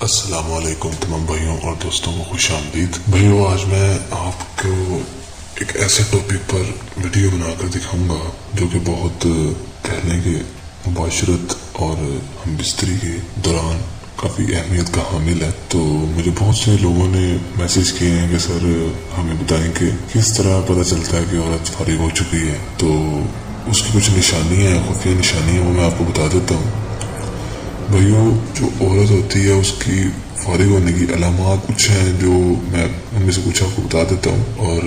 अस्सलाम वालेकुम तमाम भाइयों और दोस्तों को खुश आमदीद। भाइयों, आज मैं आपको एक ऐसे टॉपिक पर वीडियो बनाकर दिखाऊंगा जो कि बहुत कहने के मुबाशरत और हम बिस्तरी के दौरान काफ़ी अहमियत का हामिल है। तो मुझे बहुत से लोगों ने मैसेज किए हैं कि सर हमें बताएं कि किस तरह पता चलता है कि औरत फारिग हो चुकी है। तो उसकी कुछ निशानियाँ हैं, खुफिया निशानियाँ, वो मैं आपको बता देता हूँ। भाइयों, जो औरत होती है उसकी फारिग होने की अलामात कुछ हैं जो मैं उनमें से कुछ आपको बता देता हूँ। और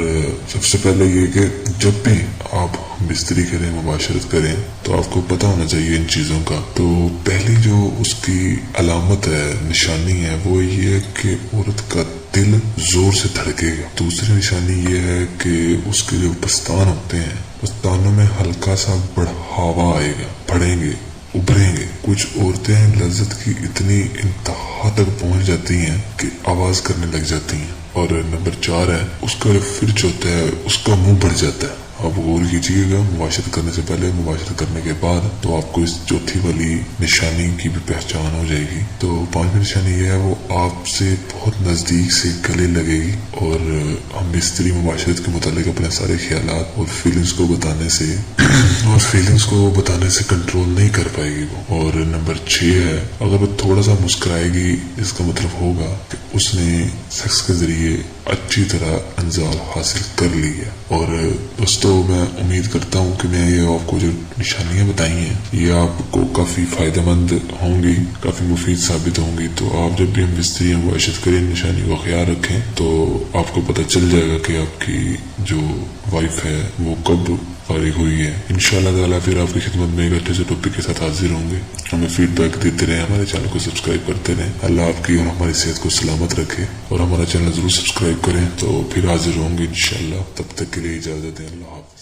सबसे पहले ये कि जब भी आप बिस्तरी करें, मुबाशरत करें, तो आपको पता होना चाहिए इन चीज़ों का। तो पहली जो उसकी अलामत है, निशानी है, वो ये है कि औरत का दिल जोर से धड़केगा। दूसरी निशानी ये है कि उसके जो पस्तान होते हैं, पस्तानों में हल्का सा बढ़ावा आएगा, बढ़ेंगे, उभरेंगे। कुछ औरतें लज्जत की इतनी इंतहा तक पहुंच जाती हैं कि आवाज करने लग जाती हैं। और नंबर 4 है, उसका जो फिर्ज होता है उसका मुंह बढ़ जाता है। आप गौर कीजिएगा, मुबाशरत करने से पहले, मुबाशरत करने के बाद, तो आपको इस चौथी वाली निशानी की भी पहचान हो जाएगी। तो 5वीं निशानी ये है, वो आपसे बहुत नजदीक से गले लगेगी और हम बिस्तरी मुबाशरत के मुतालिक अपने सारे ख्यालात और फीलिंग्स को बताने से कंट्रोल नहीं कर पाएगी वो। और नंबर 6 है, अगर वो थोड़ा सा मुस्कुराएगी, इसका मतलब होगा कि उसने सेक्स के जरिए अच्छी तरह अंजाम हासिल कर ली है। और दोस्तों, मैं उम्मीद करता हूँ कि मैं ये आपको जो निशानियां बताई हैं ये आपको काफ़ी फ़ायदेमंद होंगी, काफ़ी मुफीद साबित होंगी। तो आप जब भी हम बिस्तरी मुबाशरत करें, निशानी का ख्याल रखें, तो आपको पता चल जाएगा कि आपकी जो वाइफ है वो कब फारिग हुई है। इंशाअल्लाह ताला फिर आपकी खिदमत में एक अच्छे से टॉपिक के साथ हाजिर होंगे। हमें फीडबैक देते रहे, हमारे चैनल को सब्सक्राइब करते रहे। अल्लाह आपकी और हमारी सेहत को सलामत रखे और हमारा चैनल जरूर सब्सक्राइब करें। तो फिर हाजिर होंगे इंशाअल्लाह। तब तक के लिए इजाजत है। अल्लाह हाफ़िज़।